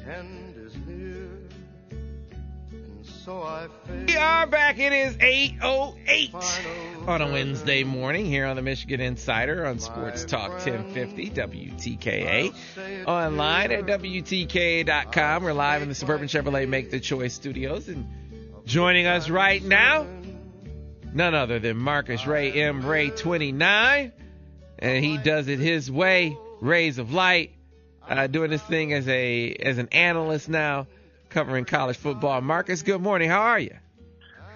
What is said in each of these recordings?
We are back. It is 8:08 on a Wednesday morning here on the Michigan Insider on Sports Talk 1050 WTKA. Online at WTKA.com. We're live in the Suburban Chevrolet Make the Choice studios. And joining us right now, none other than Marcus Ray M. Ray 29. And he does it his way, Rays of Light, doing this thing as an analyst now, covering college football. Marcus, good morning. How are you?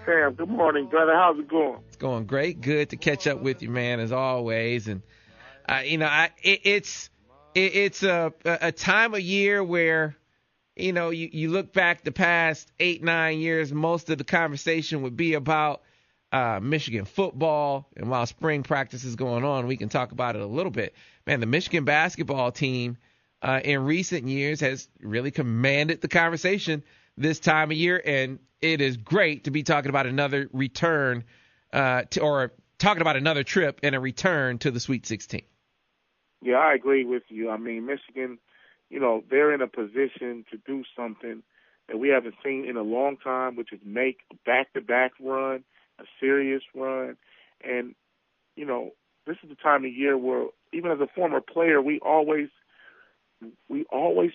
Sam, good morning, brother. How's it going? It's going great. Good to catch up with you, man, as always. And it's a time of year where, you look back the past 8-9 years, most of the conversation would be about Michigan football. And while spring practice is going on, we can talk about it a little bit. Man, the Michigan basketball team in recent years has really commanded the conversation this time of year, and it is great to be talking about another return or talking about another trip and a return to the Sweet 16. Yeah, I agree with you. I mean, Michigan, they're in a position to do something that we haven't seen in a long time, which is make a back-to-back run, a serious run. And, this is the time of year where, even as a former player, we always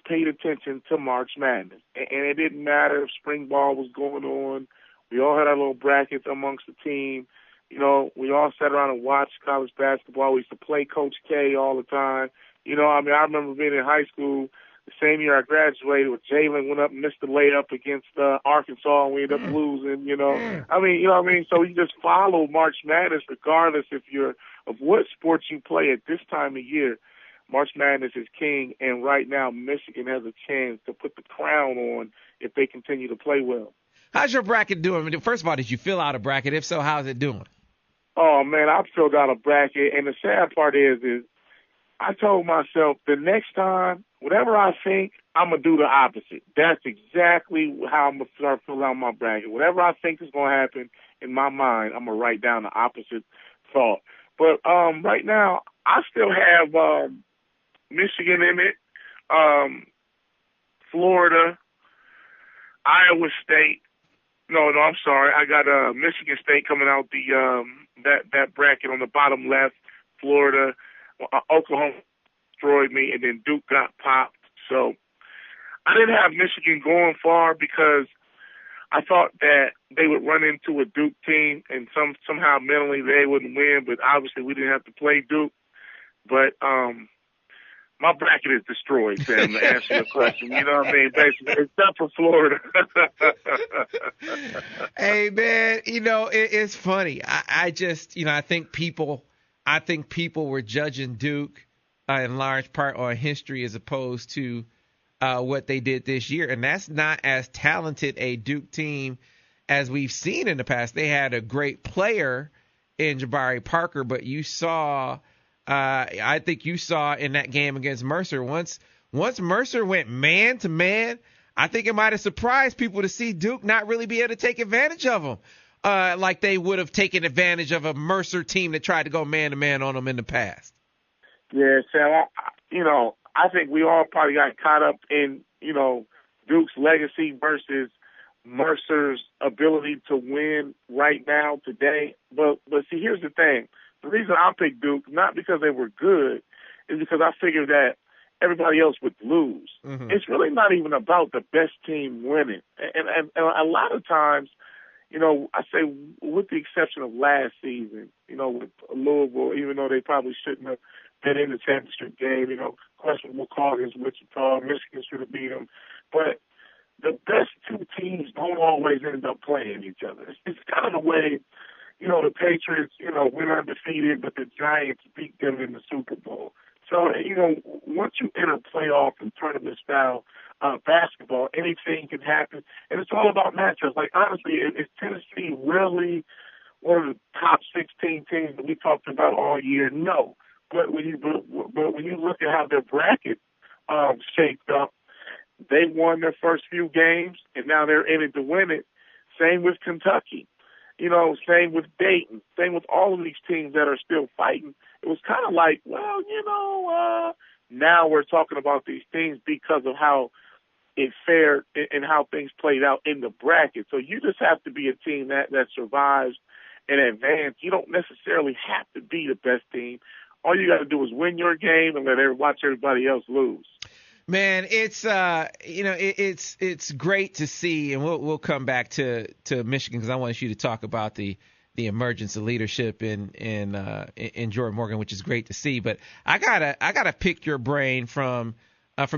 paid attention to March Madness. And it didn't matter if spring ball was going on. We all had our little brackets amongst the team. We all sat around and watched college basketball. We used to play Coach K all the time. I remember being in high school the same year I graduated where Jalen went up and missed the layup against Arkansas and we ended up losing, So you just follow March Madness regardless of what sports you play at this time of year. March Madness is king, and right now Michigan has a chance to put the crown on if they continue to play well. How's your bracket doing? First of all, did you fill out a bracket? If so, how's it doing? Oh, man, I filled out a bracket, and the sad part is I told myself the next time, whatever I think, I'm going to do the opposite. That's exactly how I'm going to start filling out my bracket. Whatever I think is going to happen in my mind, I'm going to write down the opposite thought. But right now, I still have Michigan in it, Florida, Iowa State. No, I'm sorry. I got Michigan State coming out that bracket on the bottom left. Florida, Oklahoma destroyed me, and then Duke got popped. So I didn't have Michigan going far because I thought that they would run into a Duke team and somehow mentally they wouldn't win. But obviously we didn't have to play Duke. But my bracket is destroyed, Sam, to answer your question. You know what I mean? Basically, except for Florida. Hey, man, it's funny. I just, I think people were judging Duke in large part on history as opposed to what they did this year. And that's not as talented a Duke team as we've seen in the past. They had a great player in Jabari Parker, but you saw – I think you saw in that game against Mercer, once Mercer went man to man, I think it might have surprised people to see Duke not really be able to take advantage of them like they would have taken advantage of a Mercer team that tried to go man to man on them in the past. Yeah, Sam, I think we all probably got caught up in, Duke's legacy versus Mercer's ability to win right now today. But see, here's the thing. The reason I picked Duke, not because they were good, is because I figured that everybody else would lose. Mm-hmm. It's really not even about the best team winning. And a lot of times, I say with the exception of last season, with Louisville, even though they probably shouldn't have been in the championship game, questionable call against Wichita, Michigan should have beat them. But the best two teams don't always end up playing each other. It's kind of the way the Patriots, went undefeated, but the Giants beat them in the Super Bowl. So, once you enter playoff and tournament style basketball, anything can happen. And it's all about matchups. Like, honestly, is Tennessee really one of the top 16 teams that we talked about all year? No. But when you look at how their bracket shaped up, they won their first few games, and now they're in it to win it. Same with Kentucky. Same with Dayton, same with all of these teams that are still fighting. It was kind of like, well, now we're talking about these teams because of how it fared and how things played out in the bracket. So you just have to be a team that survives and advance. You don't necessarily have to be the best team. All you got to do is win your game and watch everybody else lose. Man, it's it's great to see, and we'll come back to Michigan because I want you to talk about the emergence of leadership in Jordan Morgan, which is great to see. But I gotta pick your brain from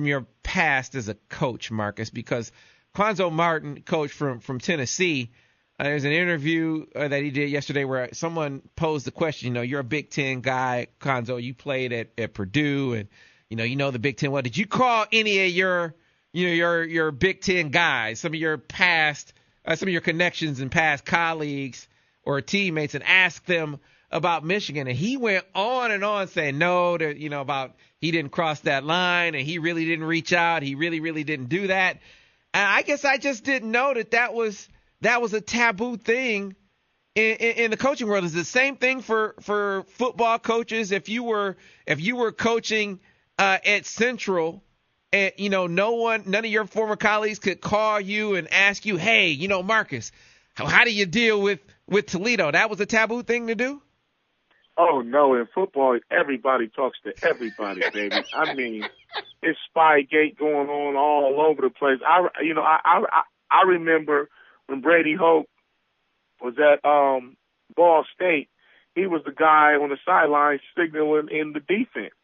your past as a coach, Marcus, because Quanzo Martin, coach from Tennessee, there's an interview that he did yesterday where someone posed the question. You're a Big Ten guy, Quanzo. You played at Purdue, and you know the Big Ten. Well, did you call any of your Big Ten guys, some of your past, some of your connections and past colleagues or teammates, and ask them about Michigan? And he went on and on saying no, about he didn't cross that line and he really didn't reach out. He really, really didn't do that. And I guess I just didn't know that was a taboo thing in the coaching world. Is the same thing for football coaches? If you were coaching at Central, and none of your former colleagues could call you and ask you, hey, Marcus, how do you deal with Toledo? That was a taboo thing to do? Oh, no. In football, everybody talks to everybody, baby. I mean, it's Spygate going on all over the place. I remember when Brady Hoke was at Ball State, he was the guy on the sideline signaling in the defense.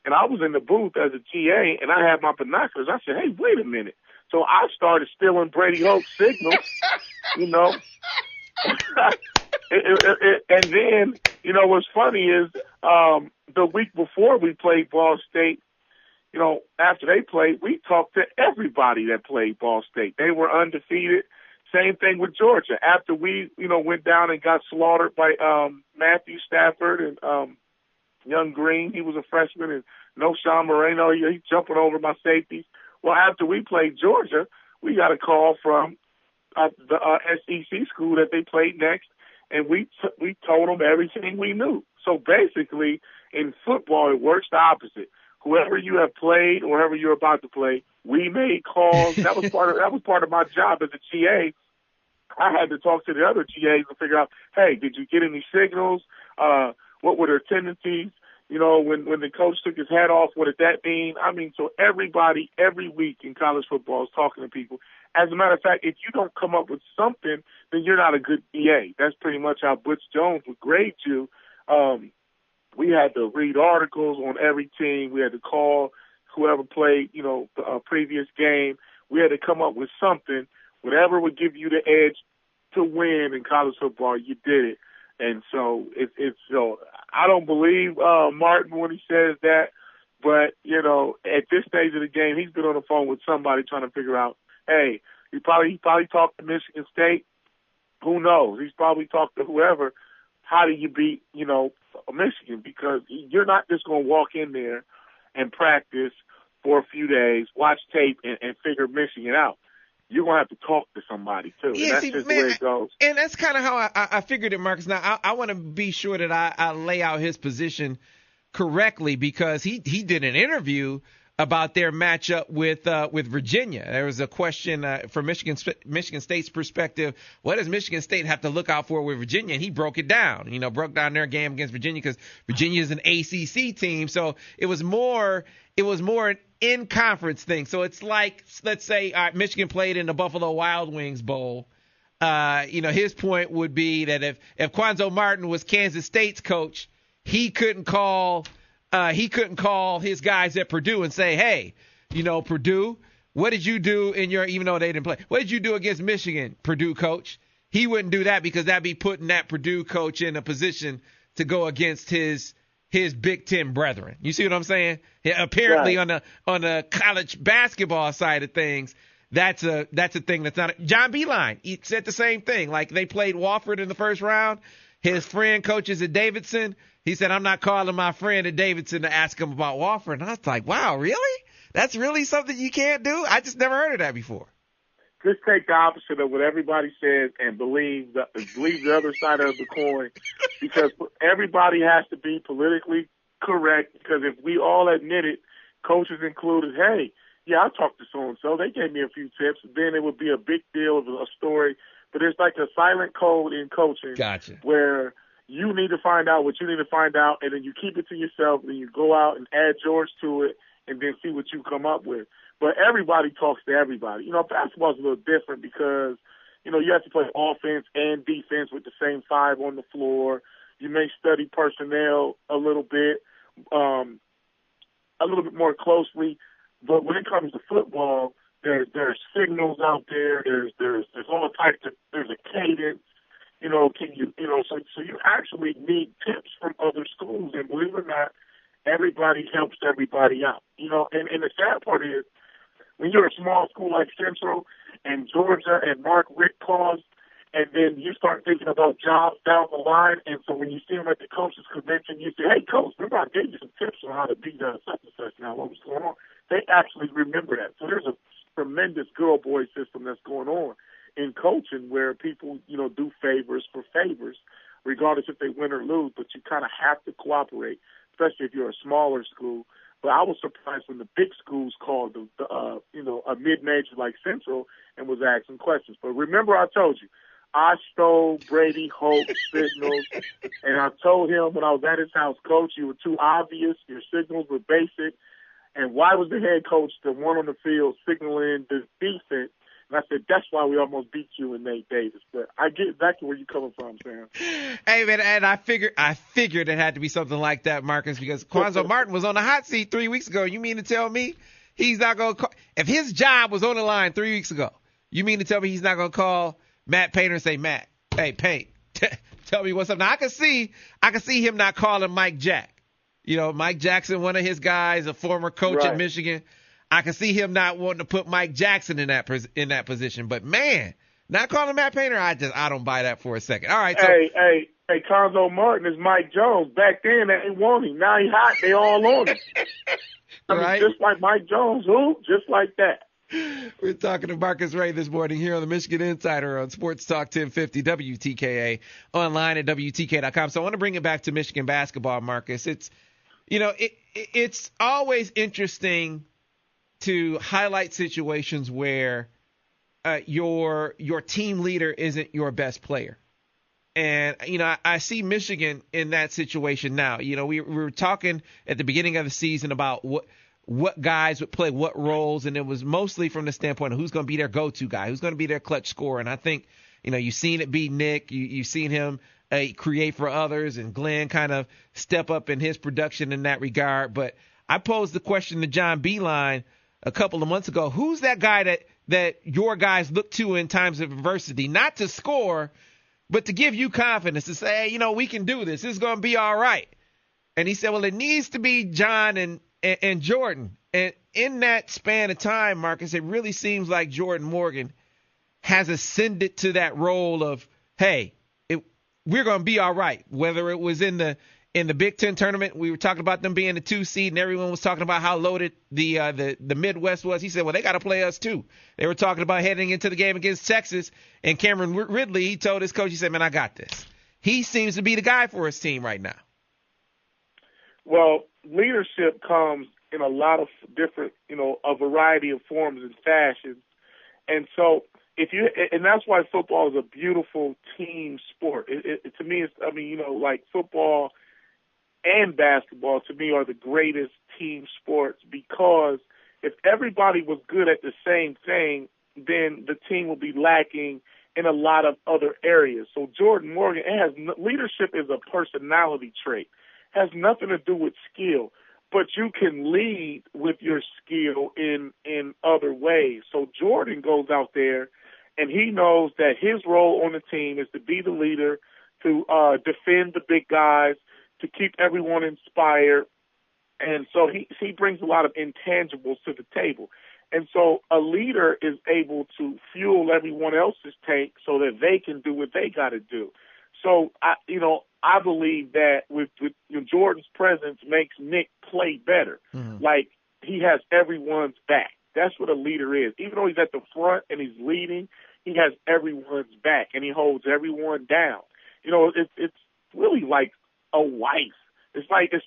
And I was in the booth as a GA, and I had my binoculars. I said, hey, wait a minute. So I started stealing Brady Hoke's signals, and then, what's funny is the week before we played Ball State, after they played, we talked to everybody that played Ball State. They were undefeated. Same thing with Georgia. After we, went down and got slaughtered by Matthew Stafford and Young Green, he was a freshman, and no Sean Moreno, he's jumping over my safeties. Well, after we played Georgia, we got a call from the SEC school that they played next, and we told them everything we knew. So basically, in football, it works the opposite. Whoever you have played or whoever you're about to play, we made calls. That was part of my job as a GA. I had to talk to the other GAs and figure out, hey, did you get any signals? What were their tendencies? When the coach took his hat off, what did that mean? I mean, so everybody every week in college football is talking to people. As a matter of fact, if you don't come up with something, then you're not a good DA. That's pretty much how Butch Jones would grade you. We had to read articles on every team. We had to call whoever played, the previous game. We had to come up with something. Whatever would give you the edge to win in college football, you did it. And so I don't believe Martin when he says that, but at this stage of the game, he's been on the phone with somebody trying to figure out, hey, he probably talked to Michigan State. Who knows? He's probably talked to whoever. How do you beat Michigan? Because you're not just going to walk in there and practice for a few days, watch tape, and figure Michigan out. You're going to have to talk to somebody, too. Yeah, that's just the way it goes. And that's kind of how I figured it, Marcus. Now, I want to be sure that I lay out his position correctly because he did an interview about their matchup with Virginia. There was a question from Michigan State's perspective, what does Michigan State have to look out for with Virginia? And he broke it down, broke down their game against Virginia because Virginia is an ACC team. So it was more an in-conference thing. So it's like, let's say Michigan played in the Buffalo Wild Wings Bowl. His point would be that if Quanzo Martin was Kansas State's coach, he couldn't call his guys at Purdue and say, hey, Purdue, what did you do even though they didn't play? What did you do against Michigan, Purdue coach? He wouldn't do that because that'd be putting that Purdue coach in a position to go against his Big Ten brethren. You see what I'm saying? Yeah, apparently right. on the college basketball side of things, that's a thing that's not. John Beilein, he said the same thing. Like they played Wofford in the first round. His friend coaches at Davidson. He said, I'm not calling my friend at Davidson to ask him about Wofford. And I was like, wow, really? That's really something you can't do? I just never heard of that before. Just take the opposite of what everybody says and believe the other side of the coin, because everybody has to be politically correct. Because if we all admit it, coaches included, hey, yeah, I talked to so-and-so. They gave me a few tips. Then it would be a big deal of a story. But it's like a silent code in coaching Gotcha. where you need to find out what you need to find out, and then you keep it to yourself, and you go out and add yours to it, and then see what you come up with. But everybody talks to everybody. Basketball's a little different because, you have to play offense and defense with the same five on the floor. You may study personnel a little bit more closely. But when it comes to football, there's signals out there. There's all types of, there's a cadence. So you actually need tips from other schools, and believe it or not, everybody helps everybody out. And the sad part is, when you're a small school like Central and Georgia and Mark Richt calls, and then you start thinking about jobs down the line, and so when you see them at the coaches convention, you say, "Hey, coach, remember I gave you some tips on how to be such and such." Now, what was going on? They actually remember that. So there's a tremendous girl-boy system that's going on in coaching where people, do favors for favors, regardless if they win or lose, but you kind of have to cooperate, especially if you're a smaller school. But I was surprised when the big schools called a mid-major like Central and was asking questions. But remember, I told you, I stole Brady Holt's signals, and I told him when I was at his house, "Coach, you were too obvious. Your signals were basic. And why was the head coach the one on the field signaling the defense?" And I said, "That's why we almost beat you and Nate Davis." But I get exactly where you're coming from, Sam. Hey, man, and I figured it had to be something like that, Marcus, because Quanzo Martin was on the hot seat 3 weeks ago. You mean to tell me he's not going to call? If his job was on the line 3 weeks ago, you mean to tell me he's not going to call Matt Painter and say, "Matt, hey, Paint, tell me what's up"? Now, I can see him not calling Mike Jack. Mike Jackson, one of his guys, a former coach at Michigan. I can see him not wanting to put Mike Jackson in that position. But, man, not calling Matt Painter, I don't buy that for a second. All right. So, hey, Conzo Martin is Mike Jones. Back then, they didn't want him. Now he's hot. They all on him. Right? Just like Mike Jones, just like that. We're talking to Marcus Ray this morning here on the Michigan Insider on Sports Talk 1050 WTKA, online at WTK.com. So I want to bring it back to Michigan basketball, Marcus. It's always interesting to highlight situations where your team leader isn't your best player. And, I see Michigan in that situation now. We were talking at the beginning of the season about what guys would play what roles, and it was mostly from the standpoint of who's going to be their go-to guy, who's going to be their clutch scorer. And I think, you've seen it be Nick. You've seen him create for others, and Glenn kind of step up in his production in that regard. But I posed the question to John Beeline a couple of months ago, who's that guy that your guys look to in times of adversity, not to score, but to give you confidence, to say, hey, we can do this. This is going to be all right. And he said, well, it needs to be John and Jordan. And in that span of time, Marcus, it really seems like Jordan Morgan has ascended to that role of, hey, we're going to be all right. Whether it was in the Big Ten tournament, we were talking about them being the 2 seed, and everyone was talking about how loaded the Midwest was. He said, well, they got to play us too. They were talking about heading into the game against Texas, and Cameron Ridley, he told his coach, he said, man, I got this. He seems to be the guy for his team right now. Well, leadership comes in a lot of different, a variety of forms and fashions. And so and that's why football is a beautiful team sport. To me, like football and basketball, to me, are the greatest team sports, because if everybody was good at the same thing, then the team will be lacking in a lot of other areas. So Jordan Morgan, leadership is a personality trait. It has nothing to do with skill, but you can lead with your skill in other ways. So Jordan goes out there, and he knows that his role on the team is to be the leader, to defend the big guys, to keep everyone inspired. And so he brings a lot of intangibles to the table. And so a leader is able to fuel everyone else's tank so that they can do what they got to do. So, I believe that with Jordan's presence makes Nick play better. Mm-hmm. Like, he has everyone's back. That's what a leader is. Even though he's at the front and he's leading, he has everyone's back, and he holds everyone down. It's really like a wife. It's like the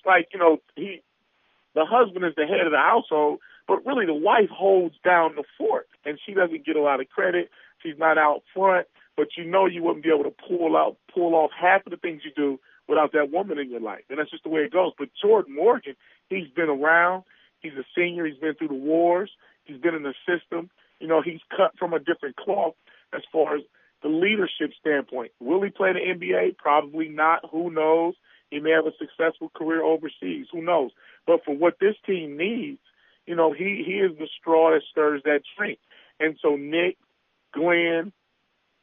husband is the head of the household, But really, the wife holds down the fort, and she doesn't get a lot of credit. She's not out front, but you know you wouldn't be able to pull off half of the things you do without that woman in your life. And that's just the way it goes. But Jordan Morgan, he's been around. He's a senior. He's been through the wars. He's been in the system. You know, he's cut from a different cloth as far as the leadership standpoint. Will he play the NBA? Probably not. Who knows? He may have a successful career overseas. Who knows? But for what this team needs, you know, he is the straw that stirs that drink. And so Nick, Glenn,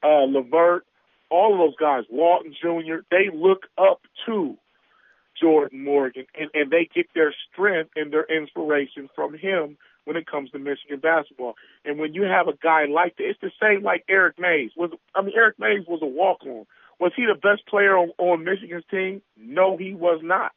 LeVert, all of those guys, Walton Jr., they look up to Jordan Morgan, and they get their strength and their inspiration from him when it comes to Michigan basketball. And when you have a guy like that, it's the same like Eric Mays. Eric Mays was a walk-on. Was he the best player on Michigan's team? No, he was not.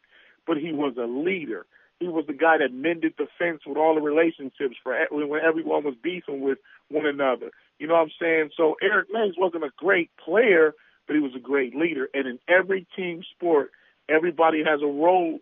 But he was a leader. He was the guy that mended the fence with all the relationships when everyone was beefing with one another. You know what I'm saying? So Eric Mays wasn't a great player, but he was a great leader. And in every team sport, everybody has a role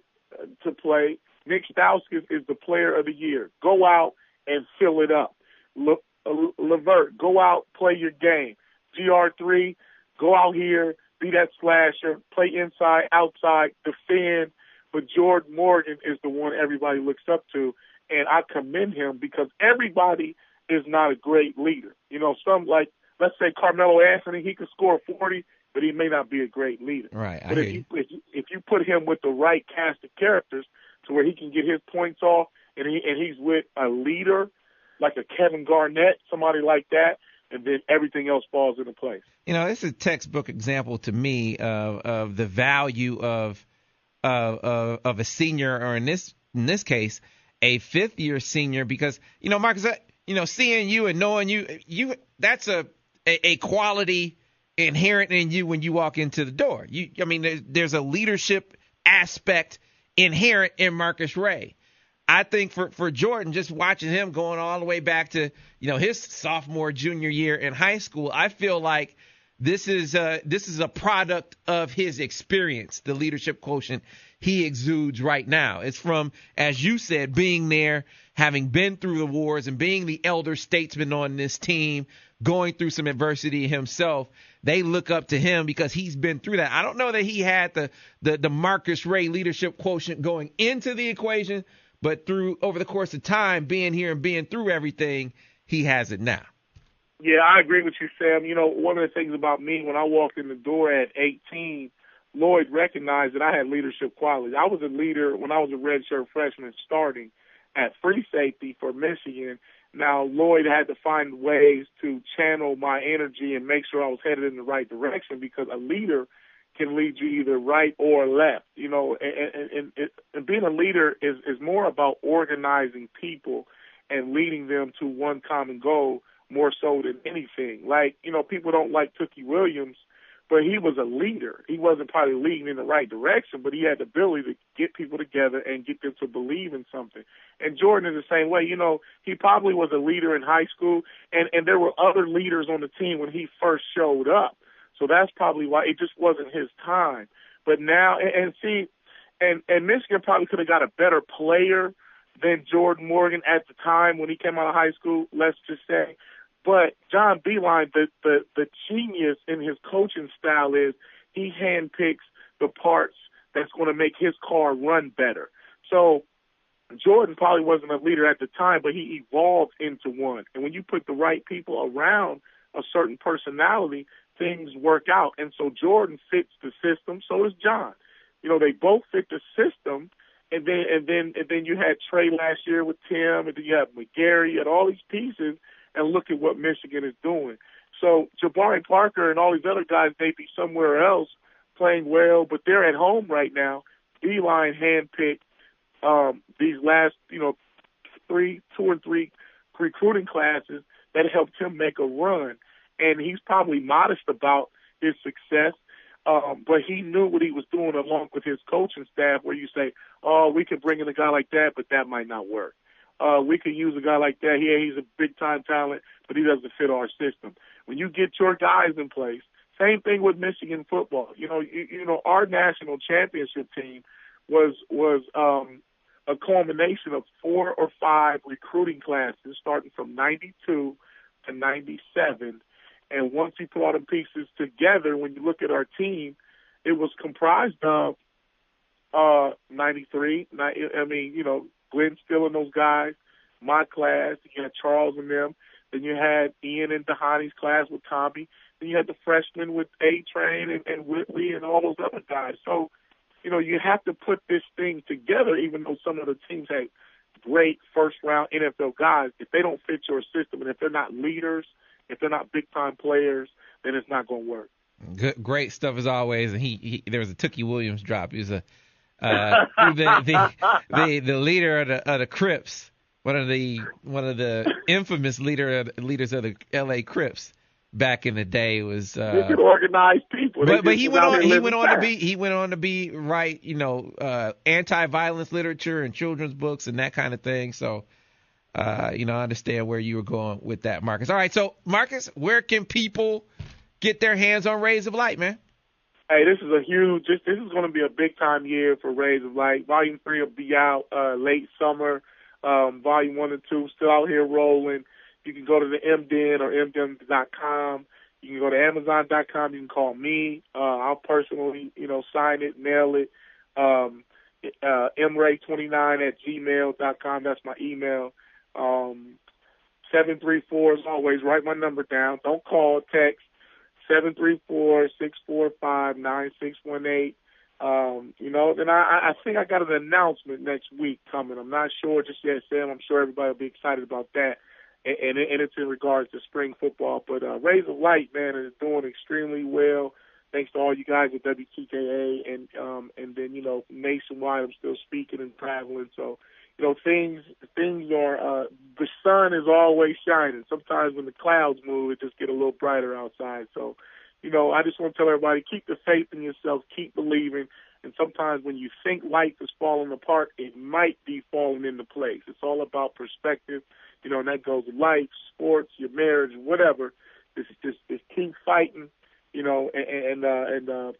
to play. Nick Stauskas is the player of the year. Go out and fill it up. LeVert, go out, play your game. GR3, go out here, be that slasher, play inside, outside, defend. But Jordan Morgan is the one everybody looks up to, and I commend him because everybody is not a great leader. You know, some like, let's say Carmelo Anthony, he could score 40, but he may not be a great leader. Right. But if you put him with the right cast of characters to where he can get his points off, and he's with a leader like a Kevin Garnett, somebody like that, and then everything else falls into place. You know, it's a textbook example to me of the value of a senior, or in this case, a fifth-year senior, because, you know, Marcus, you know, seeing you and knowing you that's a quality inherent in you when you walk into the door. There's a leadership aspect inherent in Marcus Ray. I think for Jordan, just watching him going all the way back to, you know, his sophomore, junior year in high school, I feel like this is a product of his experience, the leadership quotient he exudes right now. It's from, as you said, being there, having been through the wars and being the elder statesman on this team, going through some adversity himself. They look up to him because he's been through that. I don't know that he had the Marcus Ray leadership quotient going into the equation, but over the course of time, being here and being through everything, he has it now. Yeah, I agree with you, Sam. You know, one of the things about me, when I walked in the door at 18, Lloyd recognized that I had leadership qualities. I was a leader when I was a redshirt freshman starting at free safety for Michigan. Now, Lloyd had to find ways to channel my energy and make sure I was headed in the right direction, because a leader can lead you either right or left. You know, and being a leader is more about organizing people and leading them to one common goal more so than anything. Like, you know, people don't like Tookie Williams, but he was a leader. He wasn't probably leading in the right direction, but he had the ability to get people together and get them to believe in something. And Jordan is the same way. You know, he probably was a leader in high school, and there were other leaders on the team when he first showed up. So that's probably why it just wasn't his time. But now, and Michigan probably could have got a better player than Jordan Morgan at the time when he came out of high school, let's just say. But John Beilein, the genius in his coaching style is he handpicks the parts that's going to make his car run better. So Jordan probably wasn't a leader at the time, but he evolved into one. And when you put the right people around a certain personality, things work out. And so Jordan fits the system. So does John. You know, they both fit the system. And then you had Trey last year with Tim, and then you have McGarry and all these pieces. And look at what Michigan is doing. So Jabari Parker and all these other guys may be somewhere else playing well, but they're at home right now. Beilein handpicked these last, 2 or 3 recruiting classes that helped him make a run. And he's probably modest about his success, but he knew what he was doing along with his coaching staff, where you say, oh, we could bring in a guy like that, but that might not work. We could use a guy like that. Yeah, he's a big-time talent, but he doesn't fit our system. When you get your guys in place, same thing with Michigan football. You know, our national championship team was a culmination of 4 or 5 recruiting classes starting from 92 to 97. And once you put all the pieces together, when you look at our team, it was comprised of 93. I mean, you know, Glenn Still and those guys, my class. You had Charles and them. Then you had Ian and Dahani's class with Tommy. Then you had the freshmen with A-Train and Whitley and all those other guys. So, you know, you have to put this thing together, even though some of the teams had great first-round NFL guys. If they don't fit your system and if they're not leaders, if they're not big-time players, then it's not going to work. Good, great stuff as always. And there was a Tookie Williams drop. He was the leader of the Crips, one of the infamous leaders of the L.A. Crips back in the day. Was they could organize people. But he went on to be write, you know, anti-violence literature and children's books and that kind of thing. So you know, I understand where you were going with that, Marcus. All right, so Marcus, where can people get their hands on Rays of Light, man? Hey, this is going to be a big time year for Rays of Light. Volume 3 will be out late summer. Volume 1 and 2 still out here rolling. You can go to the MDN or MDN.com. You can go to Amazon.com. You can call me. I'll personally, you know, sign it, mail it. mray29@gmail.com. That's my email. 734, as always, write my number down. Don't call, text. 734-645-9618. You know, then I think I got an announcement next week coming. I'm not sure just yet, Sam. I'm sure everybody will be excited about that. And it's in regards to spring football. But Rays of Light, man, is doing extremely well. Thanks to all you guys at WTKA and then, you know, nationwide. I'm still speaking and traveling. So, you know, things are the sun is always shining. Sometimes when the clouds move, it just get a little brighter outside. So, you know, I just want to tell everybody, keep the faith in yourself, keep believing. And sometimes when you think life is falling apart, it might be falling into place. It's all about perspective, you know, and that goes with life, sports, your marriage, whatever. Just keep fighting, you know, and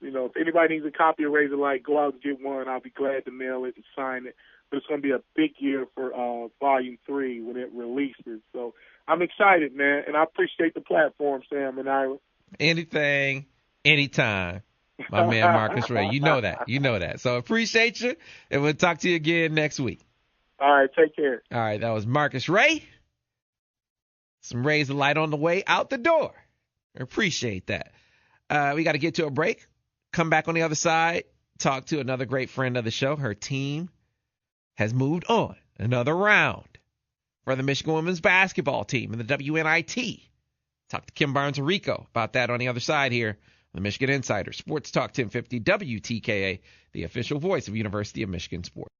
you know, if anybody needs a copy of Rays of Light, go out and get one. I'll be glad to mail it and sign it. But it's going to be a big year for Volume 3 when it releases. So I'm excited, man, and I appreciate the platform, Sam and Ira. Anything, anytime. My man Marcus Ray. You know that. So appreciate you, and we'll talk to you again next week. All right, take care. All right, that was Marcus Ray. Some Rays of Light on the way out the door. Appreciate that. We got to get to a break. Come back on the other side. Talk to another great friend of the show. Her team has moved on another round for the Michigan women's basketball team in the WNIT. Talk to Kim Barnes-Rico about that on the other side here on the Michigan Insider. Sports Talk 1050 WTKA, the official voice of University of Michigan Sports.